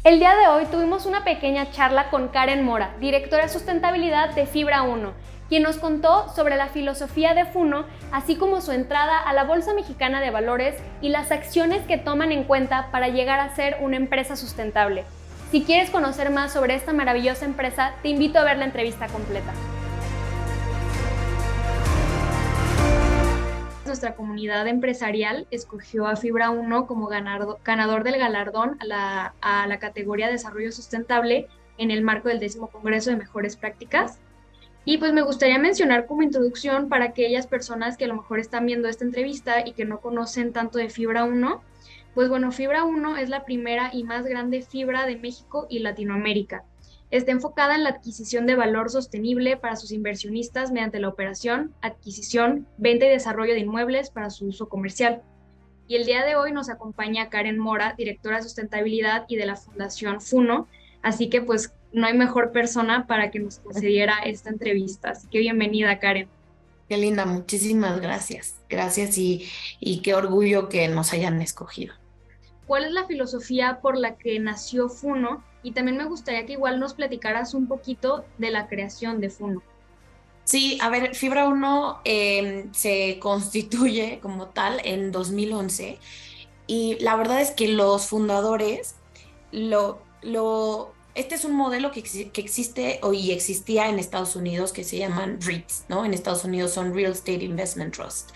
El día de hoy tuvimos una pequeña charla con Karen Mora, directora de sustentabilidad de Fibra 1, quien nos contó sobre la filosofía de Funo, así como su entrada a la Bolsa Mexicana de Valores y las acciones que toman en cuenta para llegar a ser una empresa sustentable. Si quieres conocer más sobre esta maravillosa empresa, te invito a ver la entrevista completa. Nuestra comunidad empresarial escogió a Fibra 1 como ganador del galardón a la categoría de Desarrollo Sustentable en el marco del 10º Congreso de Mejores Prácticas. Y pues me gustaría mencionar como introducción para aquellas personas que a lo mejor están viendo esta entrevista y que no conocen tanto de Fibra 1, pues bueno, Fibra 1 es la primera y más grande fibra de México y Latinoamérica. Está enfocada en la adquisición de valor sostenible para sus inversionistas mediante la operación, adquisición, venta y desarrollo de inmuebles para su uso comercial. Y el día de hoy nos acompaña Karen Mora, directora de sustentabilidad y de la Fundación Funo. Así que pues no hay mejor persona para que nos concediera esta entrevista. Así que bienvenida, Karen. Qué linda, muchísimas gracias. Gracias y qué orgullo que nos hayan escogido. ¿Cuál es la filosofía por la que nació Funo? Y también me gustaría que igual nos platicaras un poquito de la creación de Funo. Sí, a ver, Fibra 1 se constituye como tal en 2011 y la verdad es que los fundadores este es un modelo que existe y existía en Estados Unidos que se llaman REITs, ¿no? En Estados Unidos son Real Estate Investment Trust.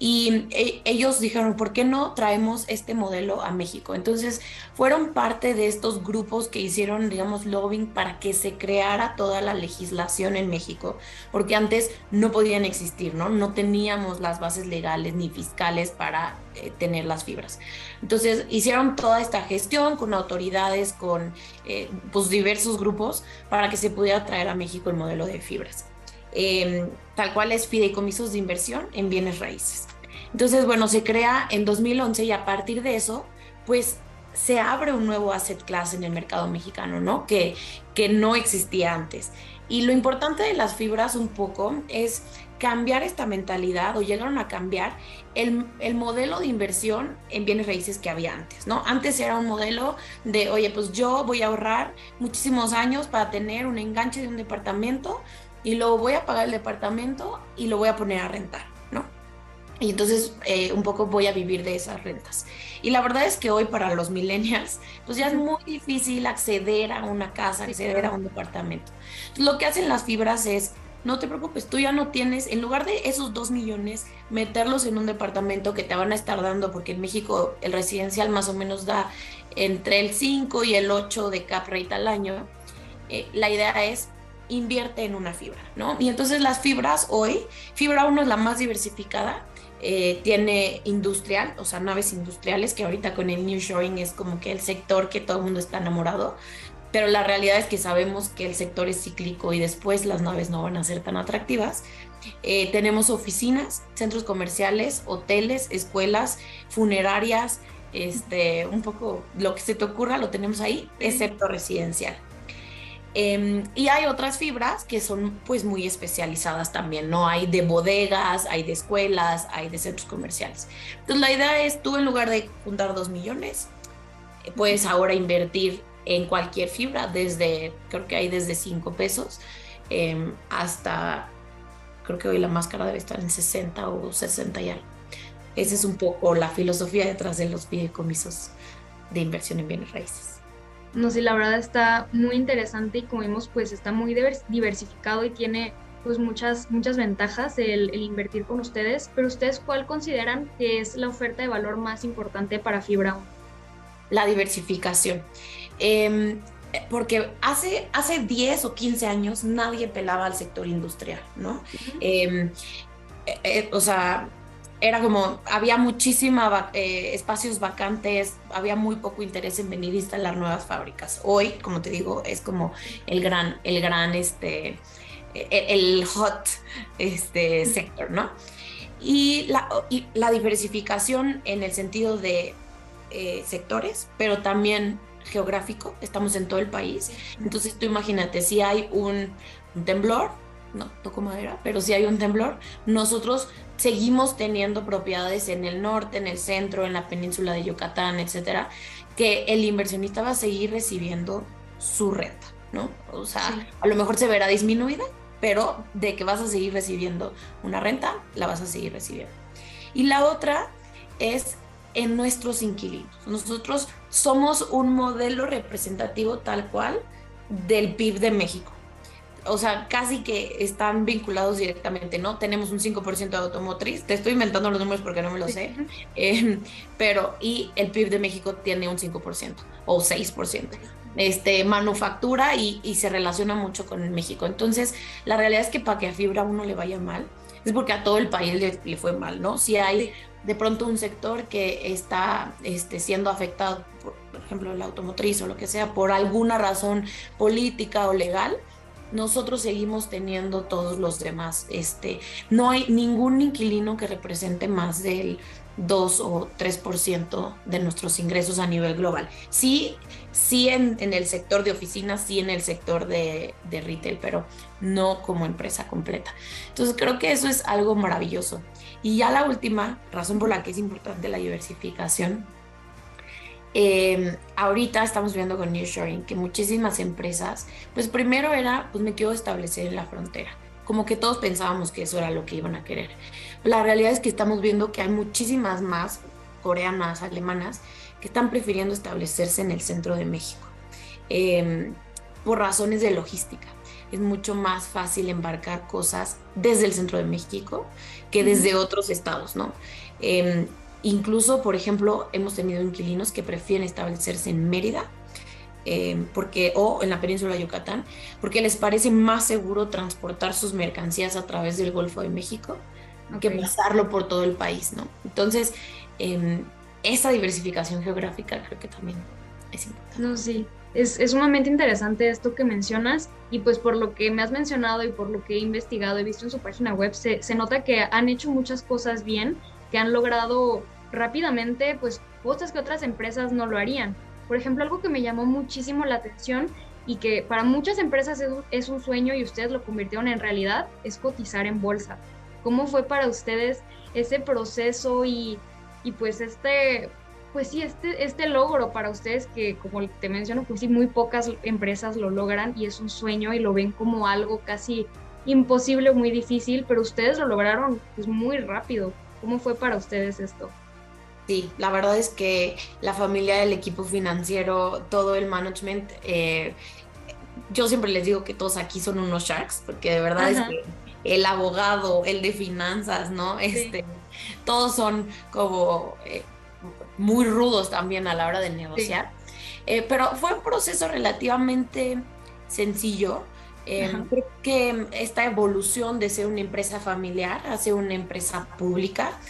Y ellos dijeron, ¿por qué no traemos este modelo a México? Entonces, fueron parte de estos grupos que hicieron, digamos, lobbying para que se creara toda la legislación en México, porque antes no podían existir, ¿no? No teníamos las bases legales ni fiscales para tener las fibras. Entonces, hicieron toda esta gestión con autoridades, con pues diversos grupos para que se pudiera traer a México el modelo de fibras. Tal cual es fideicomisos de inversión en bienes raíces. Entonces, bueno, se crea en 2011 y a partir de eso, pues se abre un nuevo asset class en el mercado mexicano, ¿no? Que no existía antes. Y lo importante de las fibras un poco es cambiar esta mentalidad o llegaron a cambiar el modelo de inversión en bienes raíces que había antes, ¿no? Antes era un modelo de, oye, pues yo voy a ahorrar muchísimos años para tener un enganche de un departamento y luego voy a pagar el departamento y lo voy a poner a rentar, ¿no? Y entonces un poco voy a vivir de esas rentas. Y la verdad es que hoy para los millennials, pues ya es muy difícil acceder a una casa, acceder a un departamento. Entonces, lo que hacen las fibras es, no te preocupes, tú ya no tienes, en lugar de esos 2 millones, meterlos en un departamento que te van a estar dando, porque en México el residencial más o menos da entre el 5 y el 8 de cap rate al año. La idea es invierte en una fibra, ¿no? Y entonces las fibras hoy, Fibra 1 es la más diversificada, tiene industrial, o sea, naves industriales, que ahorita con el nearshoring es como que el sector que todo el mundo está enamorado, pero la realidad es que sabemos que el sector es cíclico y después las naves no van a ser tan atractivas. Tenemos oficinas, centros comerciales, hoteles, escuelas, funerarias, un poco lo que se te ocurra lo tenemos ahí, excepto residencial. Y hay otras fibras que son pues muy especializadas también, ¿no? Hay de bodegas, hay de escuelas, hay de centros comerciales. Entonces la idea es tú en lugar de juntar 2 millones, puedes ahora invertir en cualquier fibra, creo que hay desde 5 pesos hasta, creo que hoy la más cara debe estar en 60 o 60 y algo. Esa es un poco la filosofía detrás de los fideicomisos de inversión en bienes raíces. No sé, la verdad está muy interesante y como vimos, pues está muy diversificado y tiene pues muchas ventajas el invertir con ustedes, pero ustedes, ¿cuál consideran que es la oferta de valor más importante para Fibra 1? La diversificación. Porque hace 10 o 15 años nadie pelaba al sector industrial, ¿no? O sea, era como, había espacios vacantes, había muy poco interés en venir a instalar nuevas fábricas. Hoy, como te digo, es como el hot sector, ¿no? Y la diversificación en el sentido de sectores, pero también geográfico, estamos en todo el país. Entonces tú imagínate, si hay un temblor, no toco madera, pero si hay un temblor, nosotros seguimos teniendo propiedades en el norte, en el centro, en la península de Yucatán, etcétera, que el inversionista va a seguir recibiendo su renta, ¿no? O sea, Sí, a lo mejor se verá disminuida, pero de que vas a seguir recibiendo una renta, la vas a seguir recibiendo. Y la otra es en nuestros inquilinos. Nosotros somos un modelo representativo tal cual del PIB de México. O sea, casi que están vinculados directamente, ¿no? Tenemos un 5% de automotriz, te estoy inventando los números porque no me lo sí. sé, eh, pero y el PIB de México tiene un 5% o 6%. Manufactura y se relaciona mucho con México. Entonces, la realidad es que para que a Fibra uno le vaya mal, es porque a todo el país le fue mal, ¿no? Si hay Sí. de pronto un sector que está siendo afectado, por ejemplo, la automotriz o lo que sea, por alguna razón política o legal, nosotros seguimos teniendo todos los demás. No hay ningún inquilino que represente más del 2 o 3% de nuestros ingresos a nivel global. Sí, sí en el sector de oficinas, sí en el sector de retail, pero no como empresa completa. Entonces creo que eso es algo maravilloso. Y ya la última razón por la que es importante la diversificación, ahorita estamos viendo con nearshoring que muchísimas empresas, pues primero era, pues me quiero establecer en la frontera. Como que todos pensábamos que eso era lo que iban a querer. La realidad es que estamos viendo que hay muchísimas más coreanas, alemanas, que están prefiriendo establecerse en el centro de México, eh, por razones de logística. Es mucho más fácil embarcar cosas desde el centro de México que Ujú. desde otros estados, ¿no? Eh, Incluso, por ejemplo, hemos tenido inquilinos que prefieren establecerse en Mérida, o en la península de Yucatán, porque les parece más seguro transportar sus mercancías a través del Golfo de México Ok. que pasarlo por todo el país, ¿no? Entonces, esa diversificación geográfica creo que también es importante. No, sí, es sumamente interesante esto que mencionas y pues por lo que me has mencionado y por lo que he investigado, he visto en su página web, se nota que han hecho muchas cosas bien, que han logrado rápidamente pues cosas que otras empresas no lo harían. Por ejemplo, algo que me llamó muchísimo la atención y que para muchas empresas es un sueño y ustedes lo convirtieron en realidad, es cotizar en bolsa. ¿Cómo fue para ustedes ese proceso y pues pues sí, este logro para ustedes que, como te menciono, pues sí, muy pocas empresas lo logran y es un sueño y lo ven como algo casi imposible, muy difícil, pero ustedes lo lograron pues muy rápido. ¿Cómo fue para ustedes esto? Sí, la verdad es que la familia del equipo financiero, todo el management, yo siempre les digo que todos aquí son unos sharks, porque de verdad es Ajá, que el abogado, el de finanzas, ¿no? sí, Todos son como muy rudos también a la hora de sí, negociar. Pero fue un proceso relativamente sencillo. ajá, Creo que esta evolución de ser una empresa familiar a ser una empresa pública,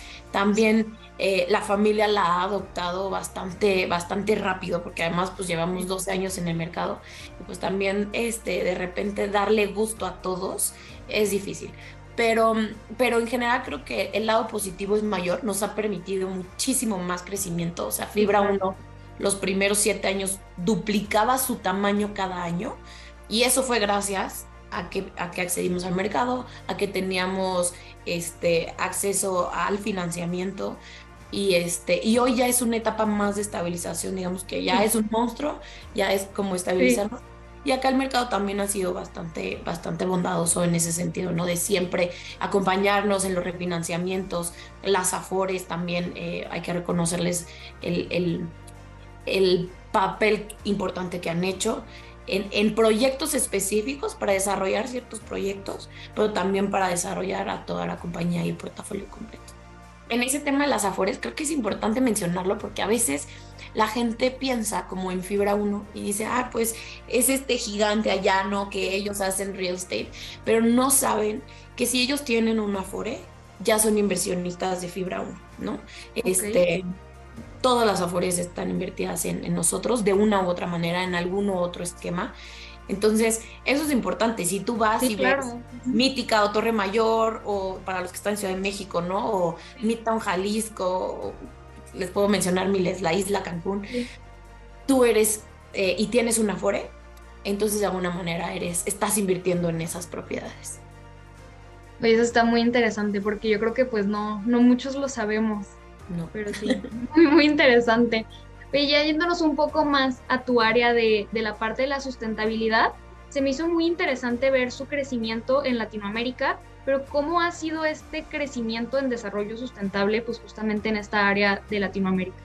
sí, también la familia la ha adoptado bastante, bastante rápido, porque además pues llevamos sí, 12 años en el mercado y pues también de repente darle gusto a todos es difícil. Pero, pero en general creo que el lado positivo es mayor, nos ha permitido muchísimo más crecimiento. O sea, sí, Fibra claro. uno los primeros 7 años duplicaba su tamaño cada año y eso fue gracias a que accedimos al mercado, a que teníamos acceso al financiamiento y hoy ya es una etapa más de estabilización, digamos que ya Sí, es un monstruo, ya es como sí, estabilizarnos. Y acá el mercado también ha sido bastante, bastante bondadoso en ese sentido, ¿no? De siempre acompañarnos en los refinanciamientos, las Afores también, hay que reconocerles el, el, el papel importante que han hecho en proyectos específicos para desarrollar ciertos proyectos, pero también para desarrollar a toda la compañía y el portafolio completo. En ese tema de las Afores, creo que es importante mencionarlo porque a veces la gente piensa como en Fibra uno y dice, ah, pues es este gigante allá, ¿no? Que sí, ellos hacen real estate, pero no saben que si ellos tienen un Afore, ya son inversionistas de Fibra uno, ¿no? ok. Todas las Afores están invertidas en nosotros de una u otra manera, en algún u otro esquema. Entonces, eso es importante. Si tú vas Sí, y ves claro. Ujú. Mítica o Torre Mayor, o para los que están en Ciudad de México, ¿no? O Sí, Midtown Jalisco, les puedo mencionar miles, la isla Cancún, sí. tú eres y tienes un Afore, entonces de alguna manera estás invirtiendo en esas propiedades. Oye, eso está muy interesante porque yo creo que pues no muchos lo sabemos, No. pero sí, muy, muy interesante. Oye, ya yéndonos un poco más a tu área de la parte de la sustentabilidad, se me hizo muy interesante ver su crecimiento en Latinoamérica, pero ¿cómo ha sido este crecimiento en desarrollo sustentable pues justamente en esta área de Latinoamérica?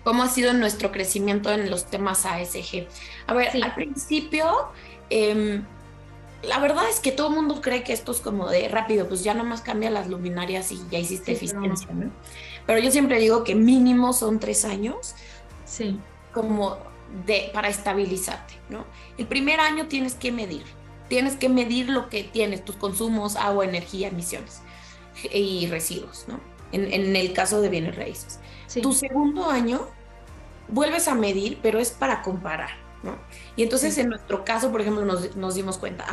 ¿Cómo ha sido nuestro crecimiento en los temas ASG? A ver, Sí, al principio, em, la verdad es que todo el mundo cree que esto es como de rápido, pues ya nomás cambia las luminarias y ya hiciste sí, pero no. eficiencia, ¿no? Pero yo siempre digo que mínimo son 3 años Sí, como para estabilizarte, ¿no? El primer año tienes que medir lo que tienes, tus consumos, agua, energía, emisiones y residuos, ¿no? En el caso de bienes raíces. Tu sí, segundo año vuelves a medir, pero es para comparar, ¿no? Y entonces sí. en nuestro caso, por ejemplo, nos dimos cuenta,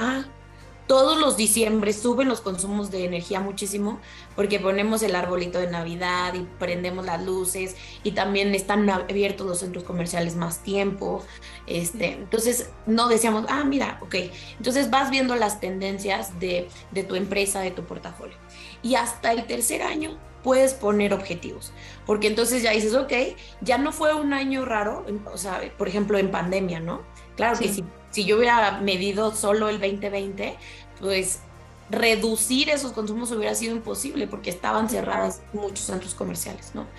todos los diciembre suben los consumos de energía muchísimo porque ponemos el arbolito de Navidad y prendemos las luces y también están abiertos los centros comerciales más tiempo. Entonces no decíamos, mira, ok. Entonces vas viendo las tendencias de tu empresa, de tu portafolio. Y hasta el tercer año puedes poner objetivos, porque entonces ya dices, ok, ya no fue un año raro, o sea, por ejemplo, en pandemia, ¿no? Claro que Sí. si yo hubiera medido solo el 2020, pues reducir esos consumos hubiera sido imposible porque estaban Sí, claro. cerradas muchos centros comerciales, ¿no?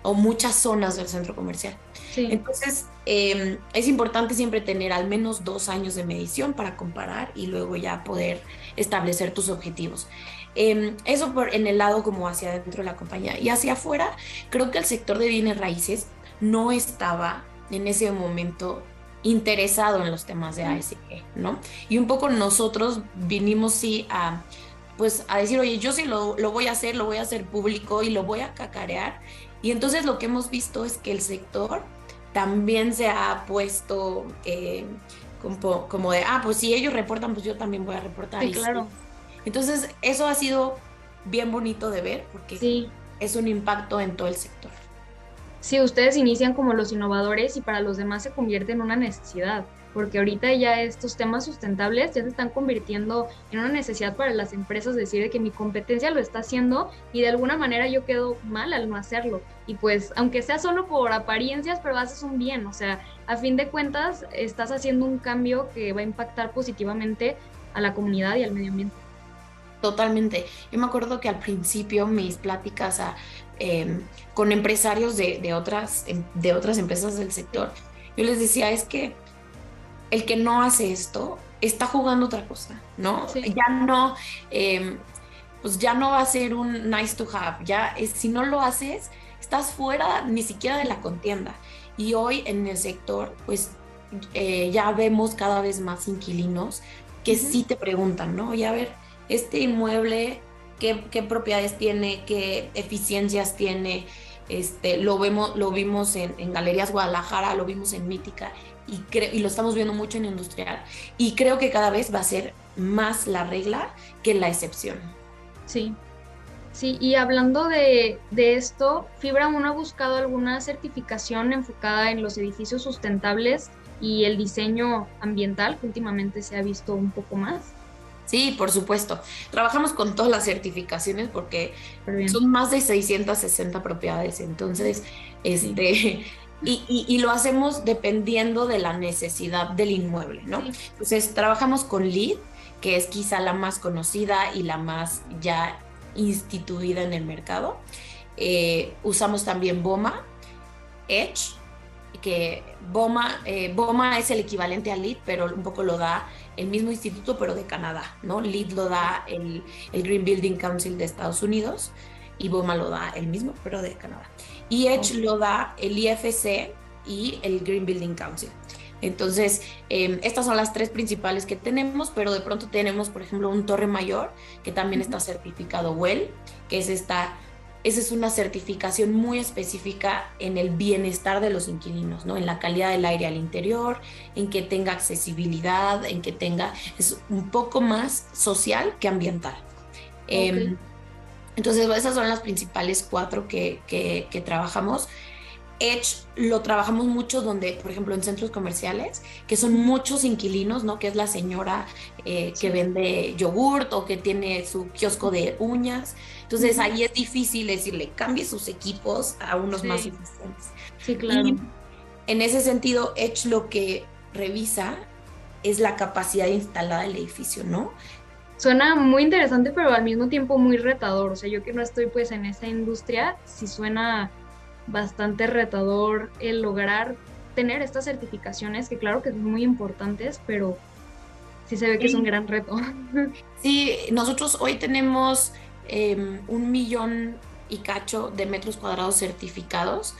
O muchas zonas del centro comercial. Sí, Entonces, es importante siempre tener al menos 2 años de medición para comparar y luego ya poder establecer tus objetivos. Eso en el lado como hacia adentro de la compañía. Y hacia afuera, creo que el sector de bienes raíces no estaba en ese momento interesado en los temas de mm, ASG, ¿no? Y un poco nosotros vinimos sí pues a decir, oye, yo sí lo voy a hacer, lo voy a hacer público y lo voy a cacarear. Y entonces lo que hemos visto es que el sector también se ha puesto como de, pues si ellos reportan, pues yo también voy a reportar. sí, Y sí. claro. Entonces eso ha sido bien bonito de ver porque Sí. es un impacto en todo el sector. Sí, ustedes inician como los innovadores y para los demás se convierte en una necesidad, porque ahorita ya estos temas sustentables ya se están convirtiendo en una necesidad para las empresas decir de que mi competencia lo está haciendo y de alguna manera yo quedo mal al no hacerlo. Y pues, aunque sea solo por apariencias, pero haces un bien, o sea, a fin de cuentas estás haciendo un cambio que va a impactar positivamente a la comunidad y al medio ambiente. Totalmente. Yo me acuerdo que al principio mis pláticas con empresarios de otras empresas del Sí, sector, yo les decía, es que el que no hace esto está jugando otra cosa, ¿no? sí, Ya no, pues ya no va a ser un nice to have, si no lo haces, estás fuera ni siquiera de la contienda. Y hoy en el sector, pues ya vemos cada vez más inquilinos que ujú, sí te preguntan, ¿no? Oye, a ver, este inmueble, ¿qué propiedades tiene? ¿Qué eficiencias tiene? Lo vimos en Galerías Guadalajara, lo vimos en Mítica y lo estamos viendo mucho en industrial. Y creo que cada vez va a ser más la regla que la excepción. sí. Sí, y hablando de esto, Fibra Uno ha buscado alguna certificación enfocada en los edificios sustentables y el diseño ambiental, que últimamente se ha visto un poco más. Sí, por supuesto. Trabajamos con todas las certificaciones porque Pero bien, son más de 660 propiedades. Entonces, sí, y lo hacemos dependiendo de la necesidad del inmueble, ¿no? sí, Entonces, trabajamos con LEED, que es quizá la más conocida y la más ya instituida en el mercado. Usamos también BOMA, Edge, que BOMA es el equivalente a LEED, pero un poco lo da el mismo instituto, pero de Canadá, ¿no? LEED lo da el Green Building Council de Estados Unidos y BOMA lo da el mismo, pero de Canadá. Y Edge ok, lo da el IFC y el Green Building Council. Entonces, estas son las tres principales que tenemos, pero de pronto tenemos, por ejemplo, un Torre Mayor, que también ujú, está certificado WELL, que es esa es una certificación muy específica en el bienestar de los inquilinos, ¿no? En la calidad del aire al interior, en que tenga accesibilidad, es un poco más social que ambiental. ok, Entonces, esas son las principales cuatro que trabajamos. Edge lo trabajamos mucho donde, por ejemplo, en centros comerciales, que son muchos inquilinos, ¿no? Que es la señora que Sí. vende yogurt o que tiene su kiosco de uñas. Entonces Ujú. ahí es difícil decirle, cambie sus equipos a unos más Sí, eficientes. sí, claro. Y en ese sentido, Edge lo que revisa es la capacidad instalada del edificio, ¿no? Suena muy interesante, pero al mismo tiempo muy retador. O sea, yo que no estoy pues en esa industria, sí suena bastante retador el lograr tener estas certificaciones, que claro que son muy importantes, pero sí se ve que es un Sí. gran reto. Sí, nosotros hoy tenemos 1 millón y cacho de metros cuadrados certificados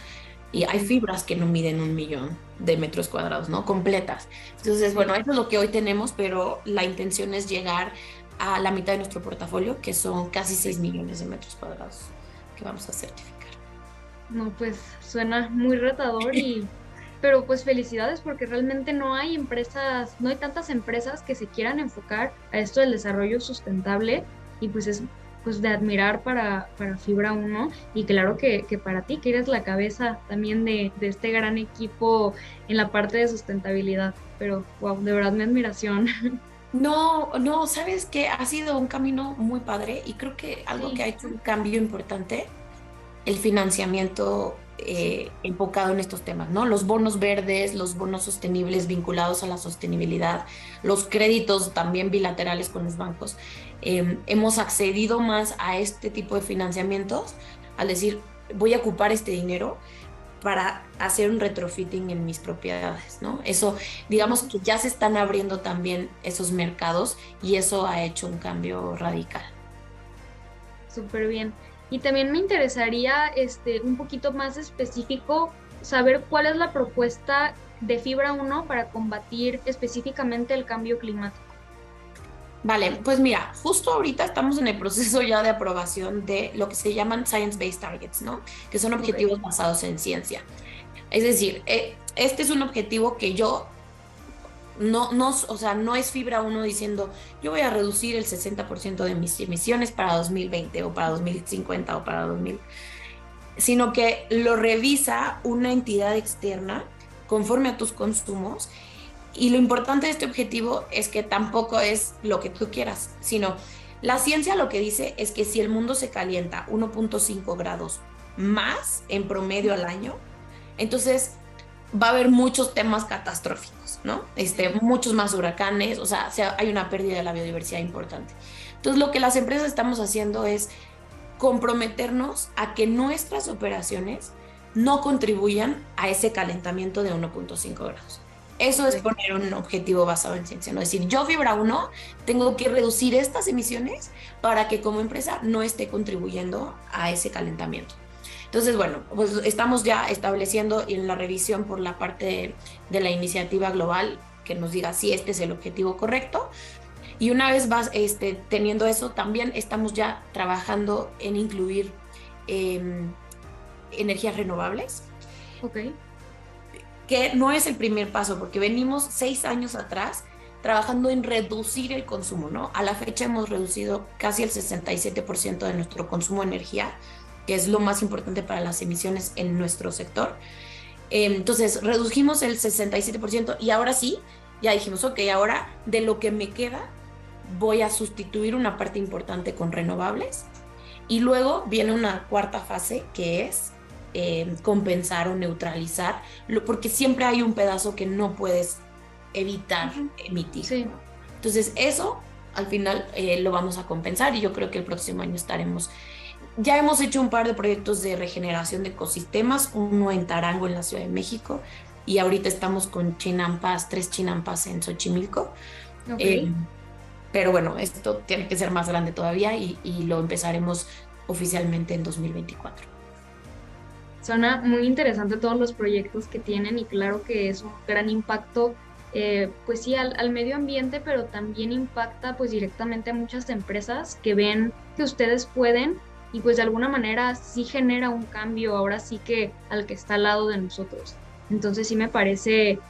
y hay Ok. fibras que no miden 1 millón de metros cuadrados, ¿no? Completas. Entonces, bueno, Sí. eso es lo que hoy tenemos, pero la intención es llegar a la mitad de nuestro portafolio, que son casi 6 millones de metros cuadrados que vamos a certificar. No, pues suena muy retador pero pues felicidades porque realmente no hay empresas, no hay tantas empresas que se quieran enfocar a esto del desarrollo sustentable y pues es pues de admirar para Fibra Uno y claro que para ti, que eres la cabeza también de este gran equipo en la parte de sustentabilidad, pero wow, de verdad mi admiración. No, no, sabes que ha sido un camino muy padre y creo que algo que Sí, ha hecho un cambio importante el financiamiento sí, enfocado en estos temas, ¿no? Los bonos verdes, los bonos sostenibles vinculados a la sostenibilidad, los créditos también bilaterales con los bancos. Hemos accedido más a este tipo de financiamientos al decir, voy a ocupar este dinero para hacer un retrofitting en mis propiedades, ¿no? Eso, digamos sí. que ya se están abriendo también esos mercados y eso ha hecho un cambio radical. Súper bien. Y también me interesaría, un poquito más específico, saber cuál es la propuesta de Fibra Uno para combatir específicamente el cambio climático. Vale, pues mira, justo ahorita estamos en el proceso ya de aprobación de lo que se llaman Science-Based Targets, ¿no? Que son Ok, objetivos basados en ciencia. Es decir, este es un objetivo que yo no, o sea, no es Fibra Uno diciendo, yo voy a reducir el 60% de mis emisiones para 2020 o para 2050 o para 2000, sino que lo revisa una entidad externa conforme a tus consumos. Y lo importante de este objetivo es que tampoco es lo que tú quieras, sino la ciencia lo que dice es que si el mundo se calienta 1.5 grados más en promedio al año, entonces va a haber muchos temas catastróficos, ¿no? Muchos más huracanes, o sea, hay una pérdida de la biodiversidad importante. Entonces, lo que las empresas estamos haciendo es comprometernos a que nuestras operaciones no contribuyan a ese calentamiento de 1.5 grados. Eso ok, es poner un objetivo basado en ciencia, ¿no? Es decir, yo Fibra Uno tengo que reducir estas emisiones para que como empresa no esté contribuyendo a ese calentamiento. Entonces, bueno, pues estamos ya estableciendo en la revisión por la parte de la iniciativa global que nos diga si este es el objetivo correcto y una vez vas teniendo eso, también estamos ya trabajando en incluir em, energías renovables, ok, que no es el primer paso, porque venimos 6 años atrás trabajando en reducir el consumo, ¿no? A la fecha hemos reducido casi el 67% de nuestro consumo de energía, que es lo más importante para las emisiones en nuestro sector. Entonces, redujimos el 67% y ahora sí, ya dijimos, ok, ahora de lo que me queda, voy a sustituir una parte importante con renovables y luego viene una cuarta fase que es compensar o neutralizar, porque siempre hay un pedazo que no puedes evitar ujú, emitir, sí, ¿no? Entonces, eso al final lo vamos a compensar y yo creo que el próximo año estaremos. Ya hemos hecho un par de proyectos de regeneración de ecosistemas, uno en Tarango, en la Ciudad de México, y ahorita estamos con chinampas, 3 chinampas en Xochimilco. ok. Eh, pero bueno, esto tiene que ser más grande todavía y lo empezaremos oficialmente en 2024. Suena muy interesante todos los proyectos que tienen y claro que es un gran impacto, pues sí, al medio ambiente, pero también impacta pues directamente a muchas empresas que ven que ustedes pueden y pues de alguna manera sí genera un cambio ahora sí que al que está al lado de nosotros. Entonces sí me parece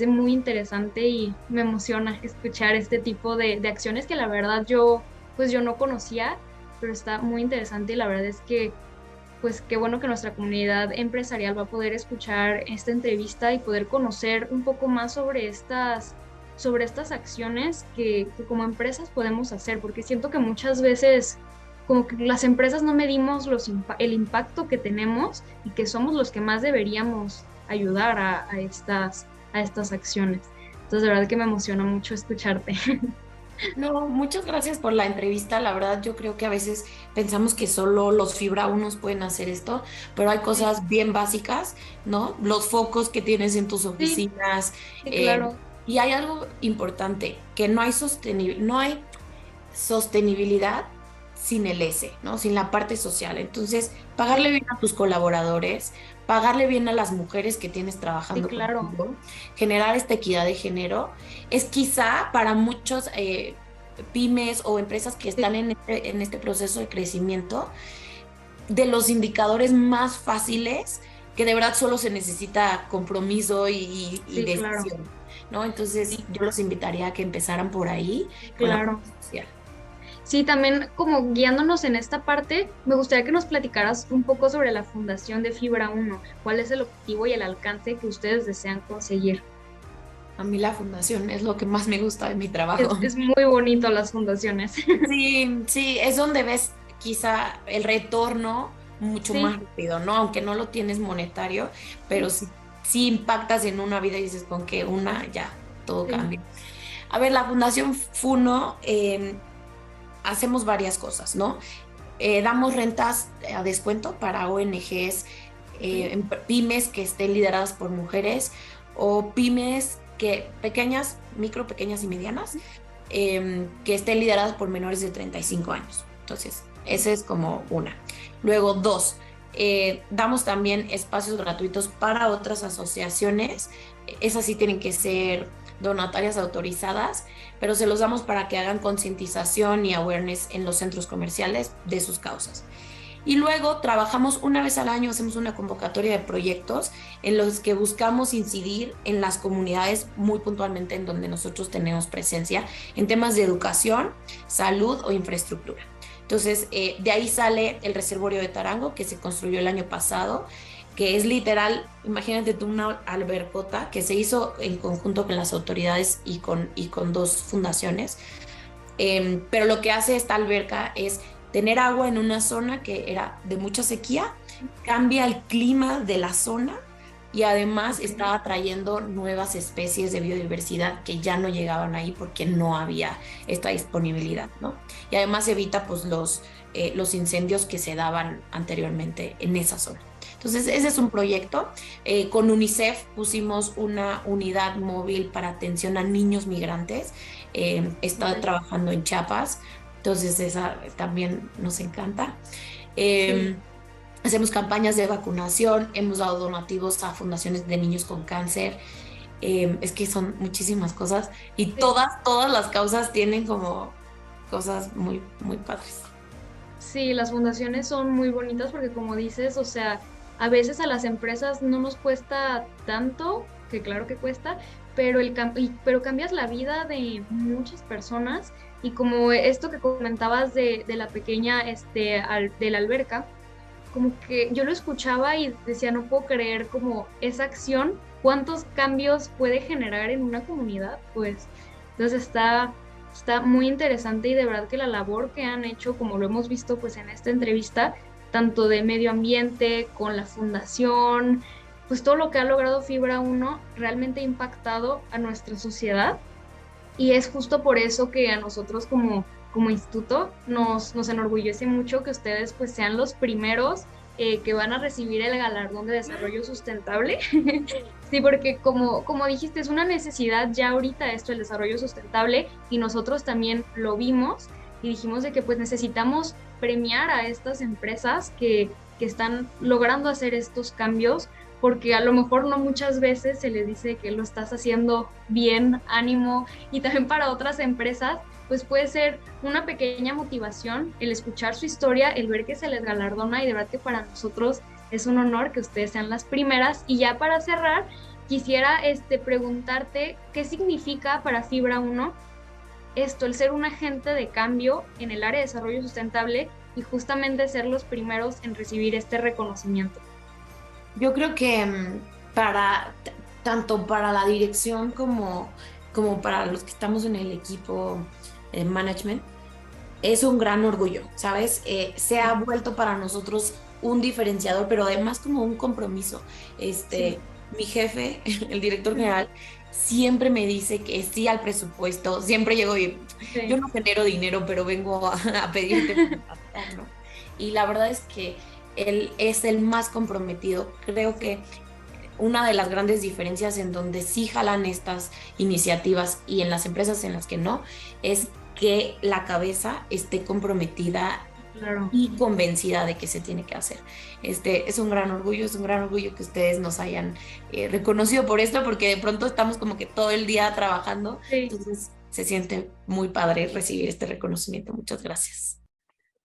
muy interesante y me emociona escuchar este tipo de acciones que la verdad yo pues yo no conocía, pero está muy interesante y la verdad es que pues qué bueno que nuestra comunidad empresarial va a poder escuchar esta entrevista y poder conocer un poco más sobre estas acciones que como empresas podemos hacer, porque siento que muchas veces como que las empresas no medimos el impacto que tenemos y que somos los que más deberíamos ayudar a estas acciones. Entonces, de verdad que me emociona mucho escucharte. No, muchas gracias por la entrevista. La verdad, yo creo que a veces pensamos que solo los fibra unos pueden hacer esto, pero hay Sí, cosas bien básicas, ¿no? Los focos que tienes en tus sí, oficinas. sí, eh, claro. y hay algo importante, que no hay sostenibilidad sin el S, ¿no? Sin la parte social. Entonces, pagarle Sí, bien a tus colaboradores, pagarle bien a las mujeres que tienes sí, trabajando claro. contigo, generar esta equidad de género, es quizá para muchos pymes o empresas que Sí, están en este proceso de crecimiento, de los indicadores más fáciles, que de verdad solo se necesita compromiso y sí, claro. decisión, ¿no? Entonces, Sí, yo los invitaría a que empezaran por ahí sí, con la claro. parte social. Sí, también como guiándonos en esta parte, me gustaría que nos platicaras un poco sobre la fundación de Fibra Uno. ¿Cuál es el objetivo y el alcance que ustedes desean conseguir? A mí la fundación es lo que más me gusta de mi trabajo. Es muy bonito las fundaciones. Sí, sí, es donde ves quizá el retorno mucho Sí, más rápido, ¿no? Aunque no lo tienes monetario, pero sí, sí impactas en una vida y dices con que una ya todo sí, cambia. A ver, la Fundación Funo, hacemos varias cosas, ¿no? Damos rentas a descuento para ONGs, sí, pymes que estén lideradas por mujeres o pymes que pequeñas, micro, pequeñas y medianas, que estén lideradas por menores de 35 años. Entonces, esa es como una. Luego, dos, damos también espacios gratuitos para otras asociaciones. Esas sí tienen que ser donatarias autorizadas, pero se los damos para que hagan concientización y awareness en los centros comerciales de sus causas. Y luego trabajamos una vez al año, hacemos una convocatoria de proyectos en los que buscamos incidir en las comunidades muy puntualmente en donde nosotros tenemos presencia en temas de educación, salud o infraestructura. Entonces, de ahí sale el reservorio de Tarango que se construyó el año pasado, que es literal, imagínate tú una albercota que se hizo en conjunto con las autoridades y con dos fundaciones. Pero lo que hace esta alberca es tener agua en una zona que era de mucha sequía, cambia el clima de la zona y además ok, está atrayendo nuevas especies de biodiversidad que ya no llegaban ahí porque no había esta disponibilidad, ¿no? Y además evita pues los incendios que se daban anteriormente en esa zona. Entonces, ese es un proyecto. Con UNICEF pusimos una unidad móvil para atención a niños migrantes. Está ok, trabajando en Chiapas, entonces esa también nos encanta. sí, Eh, Hacemos campañas de vacunación, hemos dado donativos a fundaciones de niños con cáncer. Es que son muchísimas cosas y sí. todas las causas tienen como cosas muy, muy padres. Sí, las fundaciones son muy bonitas porque como dices, o sea, a veces a las empresas no nos cuesta tanto, que claro que cuesta, pero pero cambias la vida de muchas personas y como esto que comentabas de la pequeña, de la alberca, como que yo lo escuchaba y decía, no puedo creer como esa acción, cuántos cambios puede generar en una comunidad, pues. Entonces está muy interesante y de verdad que la labor que han hecho, como lo hemos visto pues en esta entrevista, tanto de medio ambiente, con la fundación, pues todo lo que ha logrado Fibra Uno realmente ha impactado a nuestra sociedad y es justo por eso que a nosotros como instituto nos enorgullece mucho que ustedes pues sean los primeros que van a recibir el galardón de desarrollo sustentable. Sí, porque como dijiste, es una necesidad ya ahorita esto, el desarrollo sustentable, y nosotros también lo vimos y dijimos de que pues necesitamos premiar a estas empresas que están logrando hacer estos cambios porque a lo mejor no muchas veces se les dice que lo estás haciendo bien, ánimo, y también para otras empresas, pues puede ser una pequeña motivación el escuchar su historia, el ver que se les galardona y de verdad que para nosotros es un honor que ustedes sean las primeras. Y ya para cerrar, quisiera preguntarte qué significa para Fibra Uno esto, el ser un agente de cambio en el área de desarrollo sustentable y justamente ser los primeros en recibir este reconocimiento. Yo creo que para tanto para la dirección como para los que estamos en el equipo de management, es un gran orgullo, ¿sabes? Se ha vuelto para nosotros un diferenciador, pero además como un compromiso. Sí, Mi jefe, el director general, siempre me dice que sí al presupuesto, siempre llego y yo sí, no genero dinero, pero vengo a pedirte, ¿no? Y la verdad es que él es el más comprometido. Creo sí, que una de las grandes diferencias en donde sí jalan estas iniciativas y en las empresas en las que no, es que la cabeza esté comprometida claro. y convencida de que se tiene que hacer. Es un gran orgullo que ustedes nos hayan reconocido por esto, porque de pronto estamos como que todo el día trabajando, Sí. entonces se siente muy padre recibir este reconocimiento. Muchas gracias.